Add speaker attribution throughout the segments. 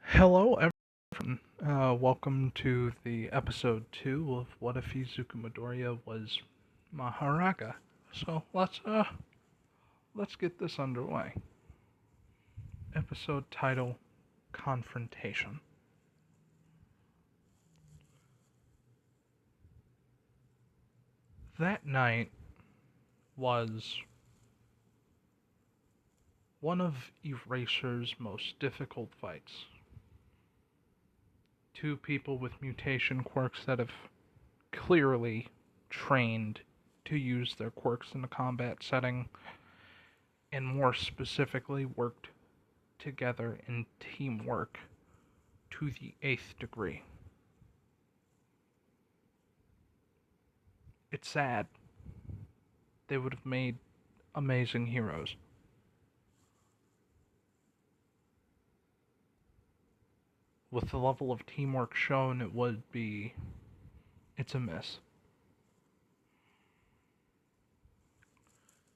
Speaker 1: Hello, everyone. Welcome to the episode 2 of What If Izuku Midoriya Was Mahoraga. So let's get this underway. Episode title: Confrontation. That night was one of Eraser's most difficult fights. Two people with mutation quirks that have clearly trained to use their quirks in a combat setting, and more specifically worked together in teamwork to the eighth degree. It's sad. They would have made amazing heroes. With the level of teamwork shown, it's a miss.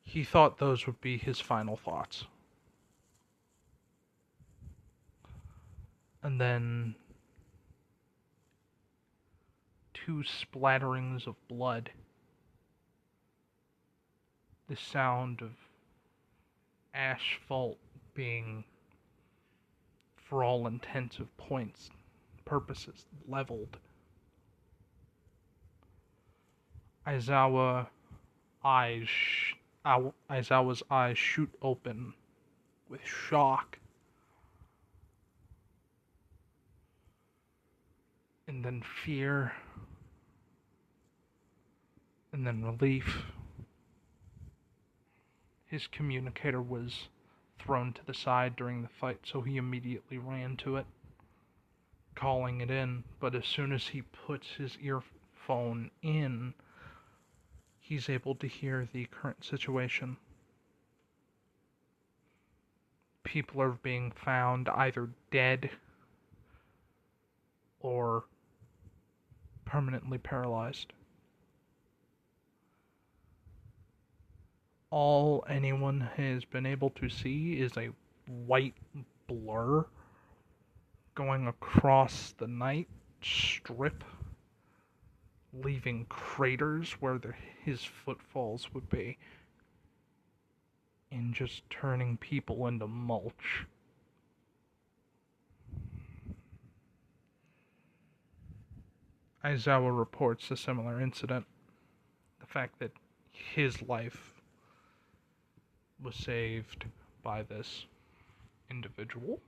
Speaker 1: He thought those would be his final thoughts. And then two splatterings of blood. The sound of asphalt being, for all intensive purposes, leveled. Aizawa eyes, Aizawa's eyes shoot open with shock, and then fear, and then relief. His communicator was thrown to the side during the fight, so he immediately ran to it, calling it in. But as soon as he puts his earphone in, he's able to hear the current situation. People are being found either dead or permanently paralyzed. All anyone has been able to see is a white blur going across the night strip, leaving craters where his footfalls would be, and just turning people into mulch. Aizawa reports a similar incident. The fact that his life was saved by this individual.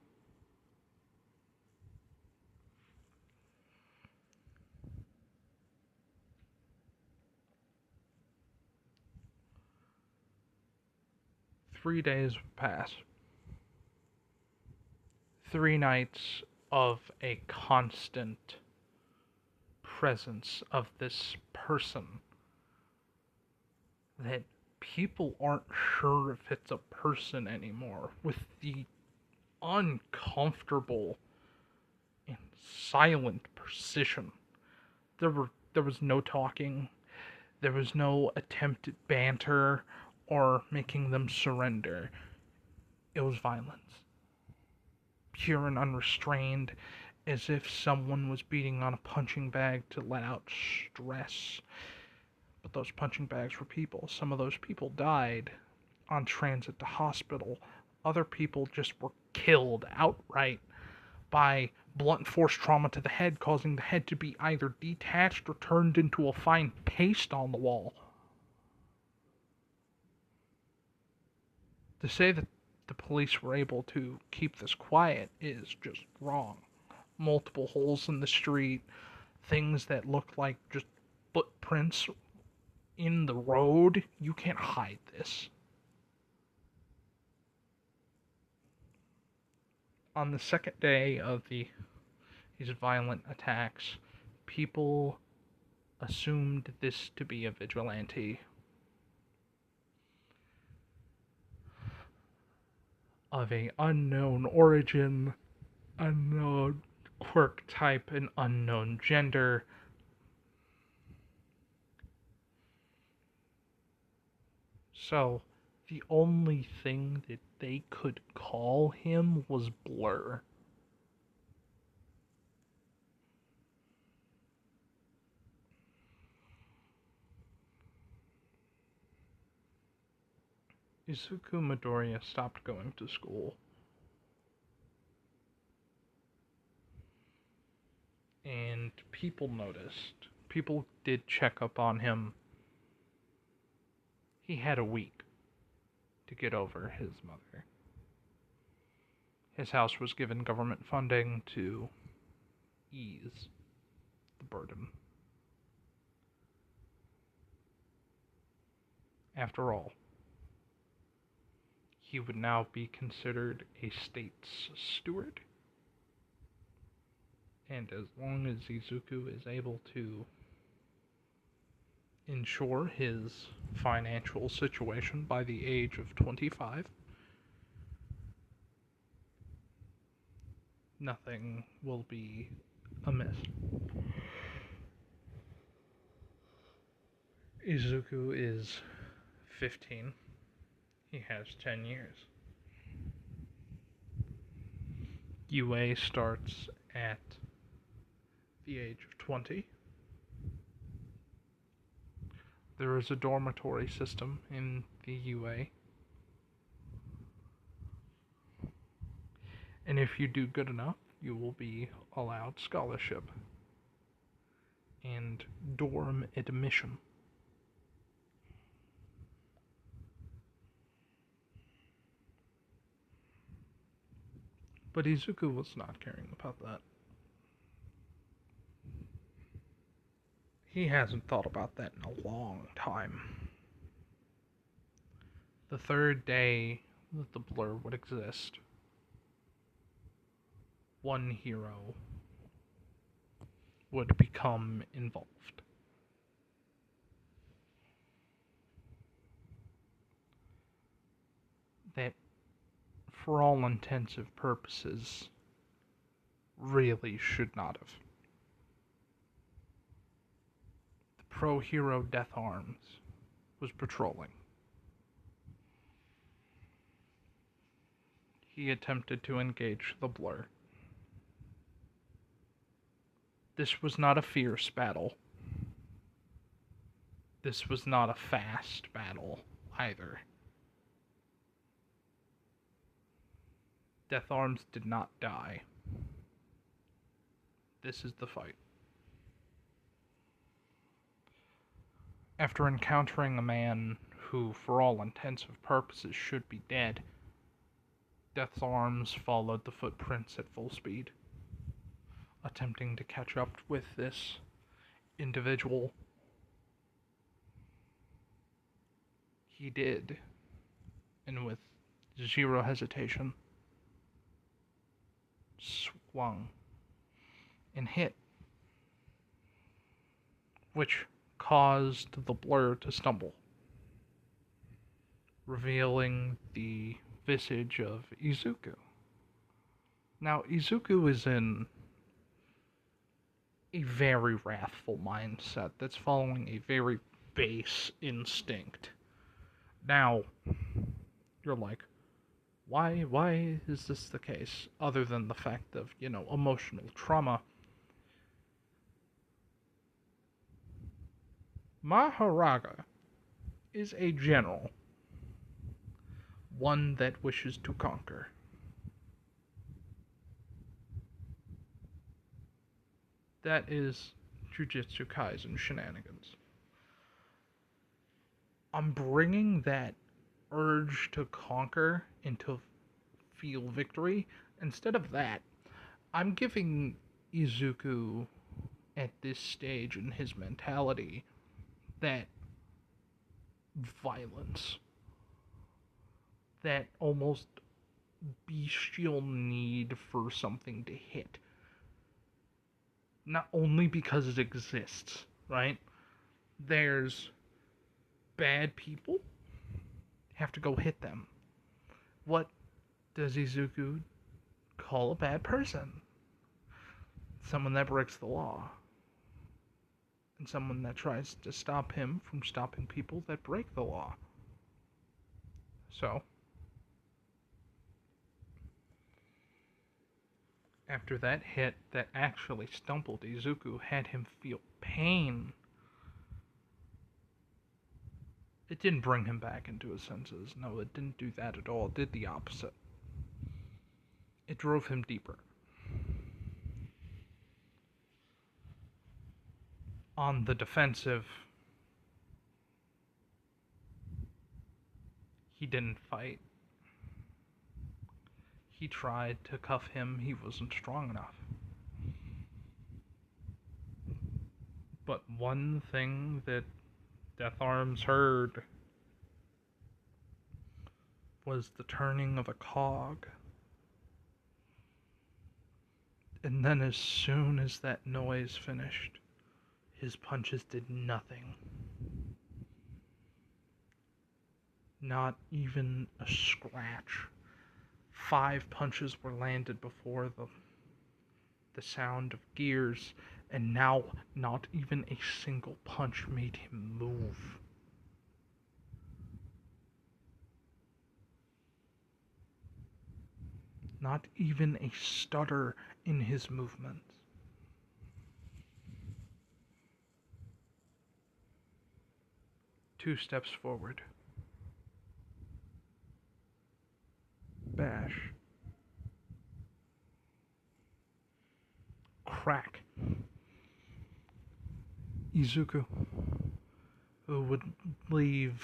Speaker 1: Three days pass. 3 nights of a constant presence of this person that people aren't sure if it's a person anymore, with the uncomfortable and silent precision. There was no talking, there was no attempt at banter or making them surrender. It was violence, pure and unrestrained, as if someone was beating on a punching bag to let out stress. But those punching bags were people. Some of those people died on transit to hospital. Other people just were killed outright by blunt force trauma to the head, causing the head to be either detached or turned into a fine paste on the wall. To say that the police were able to keep this quiet is just wrong. Multiple holes in the street, things that look like just footprints in the road. You can't hide this. On the second day of these violent attacks, people assumed this to be a vigilante of a unknown origin, unknown quirk type, and unknown gender. So, the only thing that they could call him was Blur. Izuku Midoriya stopped going to school. And people noticed. People did check up on him. He had a week to get over his mother. His house was given government funding to ease the burden. After all, he would now be considered a state's steward. And as long as Izuku is able to ensure his financial situation by the age of 25, nothing will be amiss. Izuku is 15. He has 10 years. UA starts at the age of 20. There is a dormitory system in the UA. And if you do good enough, you will be allowed scholarship and dorm admission. But Izuku was not caring about that. He hasn't thought about that in a long time. The third day that the blur would exist, one hero would become involved. That, for all intensive purposes, really should not have. The pro hero Death Arms was patrolling. He attempted to engage the blur. This was not a fierce battle. This was not a fast battle either. Death Arms did not die. This is the fight. After encountering a man who, for all intensive purposes, should be dead, Death's Arms followed the footprints at full speed, attempting to catch up with this individual. He did, and with zero hesitation, swung and hit, which caused the blur to stumble, revealing the visage of Izuku. Now, Izuku is in a very wrathful mindset that's following a very base instinct. Now, you're like, why is this the case? Other than the fact of, emotional trauma. Mahoraga is a general, one that wishes to conquer. That is Jujutsu Kaisen shenanigans. I'm bringing that urge to conquer and to feel victory. Instead of that, I'm giving Izuku, at this stage in his mentality, that violence, that almost bestial need for something to hit. Not only because it exists, right? There's bad people, have to go hit them. What does Izuku call a bad person? Someone that breaks the law. And someone that tries to stop him from stopping people that break the law. So, after that hit that actually stumbled Izuku, had him feel pain, It didn't bring him back into his senses. No, it didn't do that at all. It did the opposite. It drove him deeper. On the defensive, he didn't fight. He tried to cuff him. He wasn't strong enough. But one thing that Death Arms heard was the turning of a cog. And then as soon as that noise finished, his punches did nothing. Not even a scratch. 5 punches were landed before the sound of gears, and now not even a single punch made him move. Not even a stutter in his movements. Two steps forward. Bash. Crack. Izuku, who would leave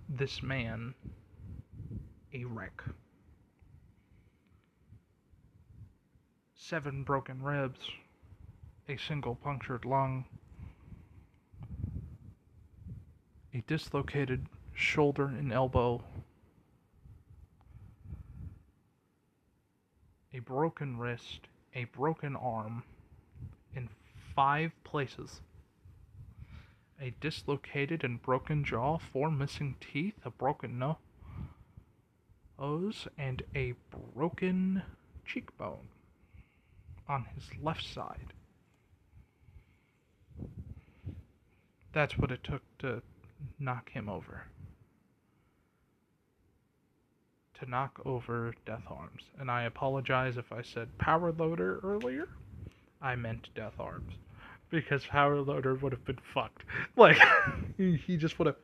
Speaker 1: this man a wreck. 7 broken ribs, a single punctured lung, a dislocated shoulder and elbow, a broken wrist, a broken arm in 5 places, a dislocated and broken jaw, 4 missing teeth, a broken nose, and a broken cheekbone on his left side. That's what it took to knock him over. To knock over Death Arms. And I apologize if I said Power Loader earlier. I meant Death Arms. Because Power Loader would have been fucked. Like, he just would have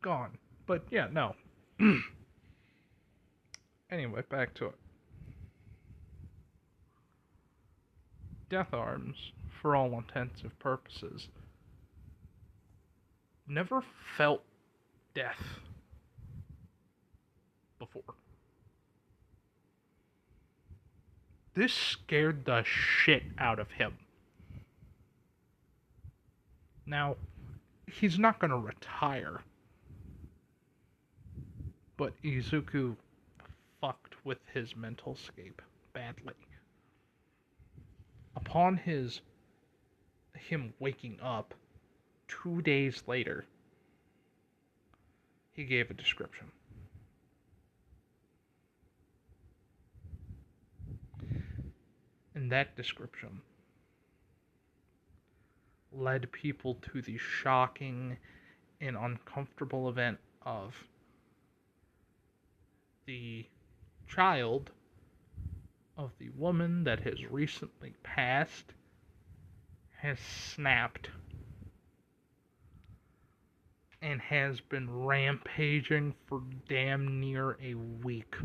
Speaker 1: gone. But yeah, no. Anyway, back to it. Death Arms, for all intents and purposes, never felt death before. This scared the shit out of him. Now, he's not going to retire, but Izuku fucked with his mental scape badly. Upon him waking up 2 days later, he gave a description. And that description led people to the shocking and uncomfortable event of the child of the woman that has recently passed has snapped and has been rampaging for damn near a week.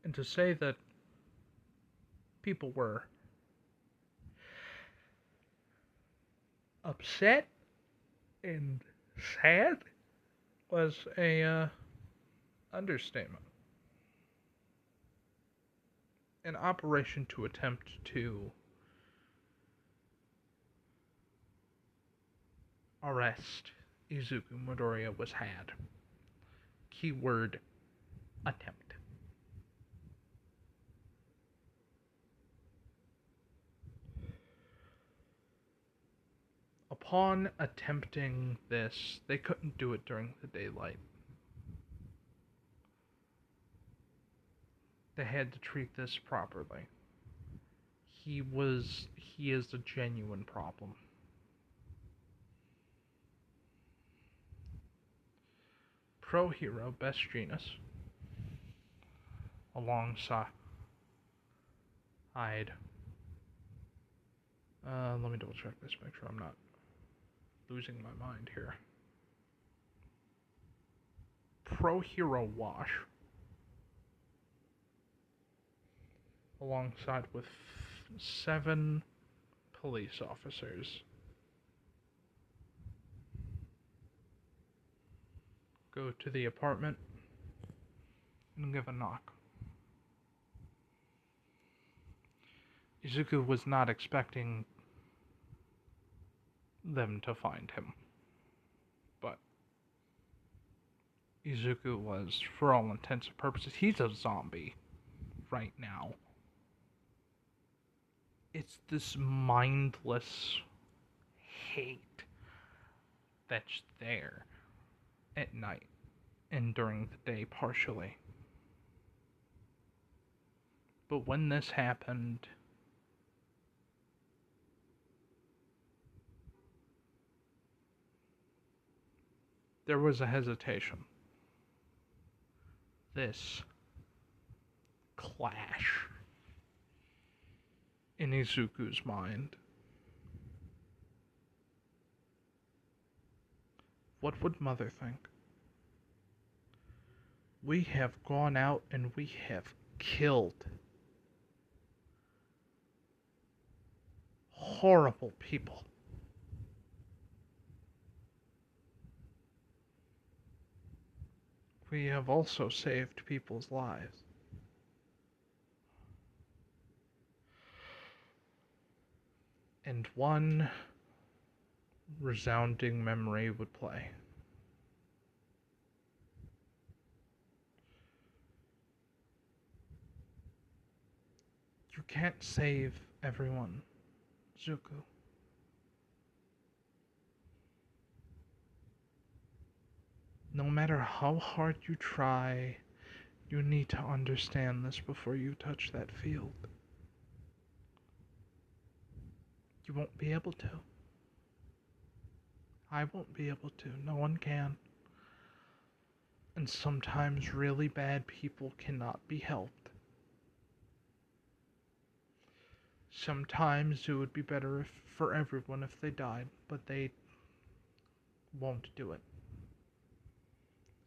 Speaker 1: And to say that people were upset and sad was a understatement. An operation to attempt to arrest Izuku Midoriya was had. Keyword: attempt. Upon attempting this, they couldn't do it during the daylight. They had to treat this properly. He is a genuine problem. Pro hero, best genius. alongside. Let me double check this, make sure I'm not losing my mind here. Pro Hero Wash, alongside with 7 police officers, go to the apartment and give a knock. Izuku was not expecting them to find him, but Izuku was, for all intents and purposes, he's a zombie right now. It's this mindless hate that's there at night and during the day partially. But when this happened, there was a hesitation. This clash in Izuku's mind. What would Mother think? We have gone out and we have killed horrible people. We have also saved people's lives. And one resounding memory would play. You can't save everyone, Zuko. No matter how hard you try, you need to understand this before you touch that field. You won't be able to. I won't be able to. No one can. And sometimes really bad people cannot be helped. Sometimes it would be better for everyone if they died, but they won't do it.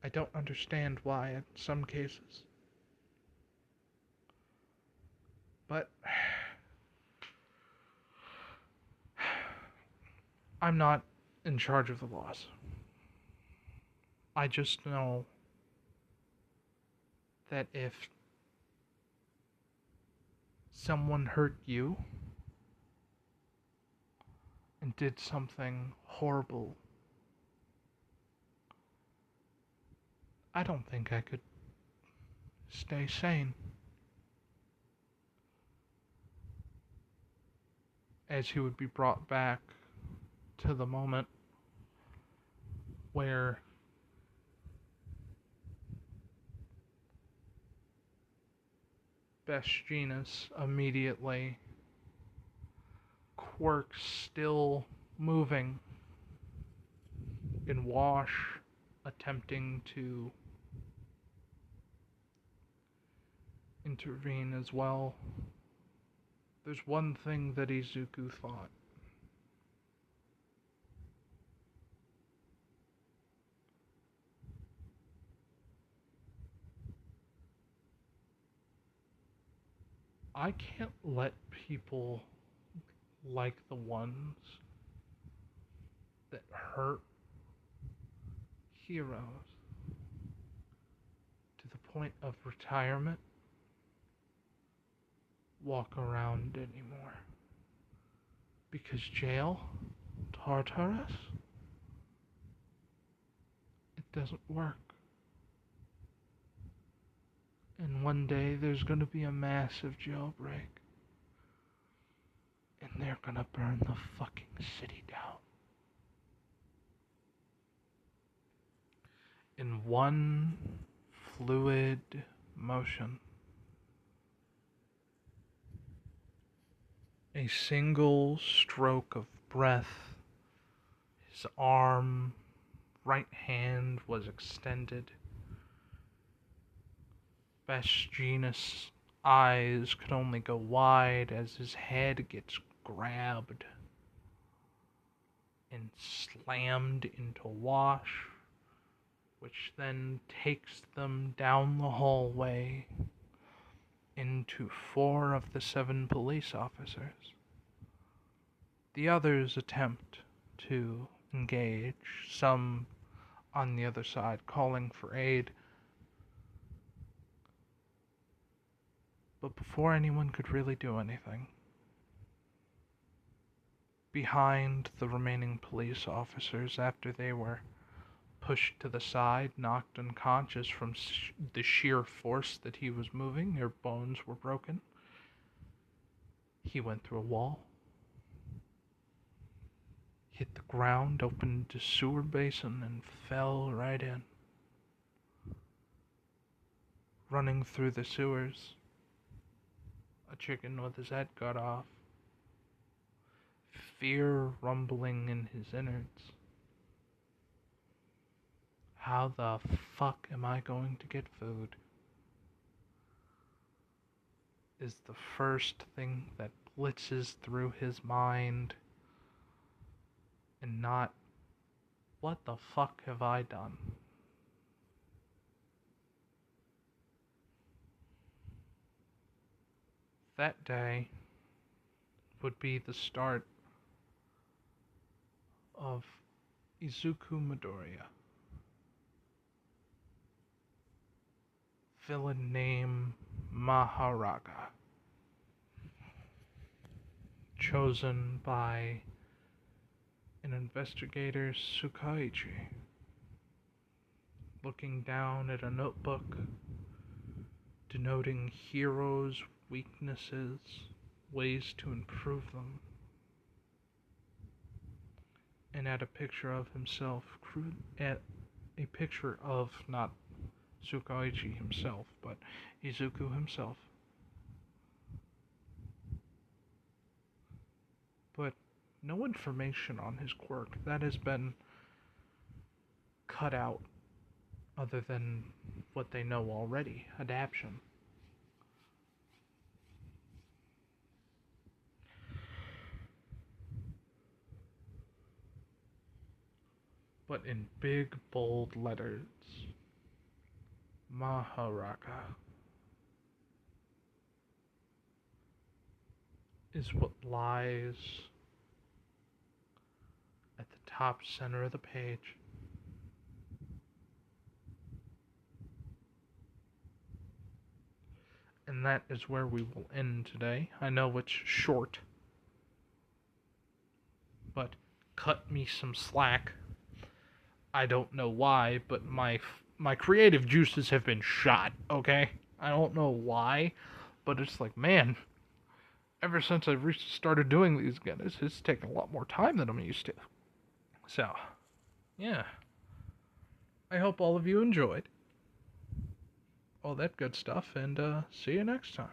Speaker 1: I don't understand why in some cases. But I'm not in charge of the laws. I just know that if someone hurt you and did something horrible, I don't think I could stay sane. As he would be brought back to the moment where Best Genus immediately, quirks still moving, in Wash attempting to intervene as well. There's one thing that Izuku thought. I can't let people like the ones that hurt heroes to the point of retirement walk around anymore. Because jail, Tartarus, it doesn't work. And one day there's gonna be a massive jailbreak. And they're gonna burn the fucking city down. In one fluid motion. A single stroke of breath, his arm, right hand was extended. Bastinus' eyes could only go wide as his head gets grabbed and slammed into wash, which then takes them down the hallway into 4 of the 7 police officers. The others attempt to engage, some on the other side calling for aid. But before anyone could really do anything, behind the remaining police officers, after they were pushed to the side, knocked unconscious from the sheer force that he was moving, their bones were broken, he went through a wall, hit the ground, opened a sewer basin, and fell right in. Running through the sewers, a chicken with his head cut off, fear rumbling in his innards. How the fuck am I going to get food? Is the first thing that blitzes through his mind, and not, what the fuck have I done? That day would be the start of Izuku Midoriya. Villain name Mahoraga. Chosen by an investigator, Tsukaichi, looking down at a notebook denoting heroes' weaknesses, ways to improve them, and at a picture of himself, at a picture of not Tsukaichi himself, but Izuku himself. But no information on his quirk. That has been cut out, other than what they know already, adaptation. But in big, bold letters, Mahoraga is what lies at the top center of the page. And that is where we will end today. I know it's short, but cut me some slack. I don't know why, but my creative juices have been shot, okay? I don't know why, but it's like, man, ever since I've started doing these again, it's taken a lot more time than I'm used to. So, yeah. I hope all of you enjoyed all that good stuff, and see you next time.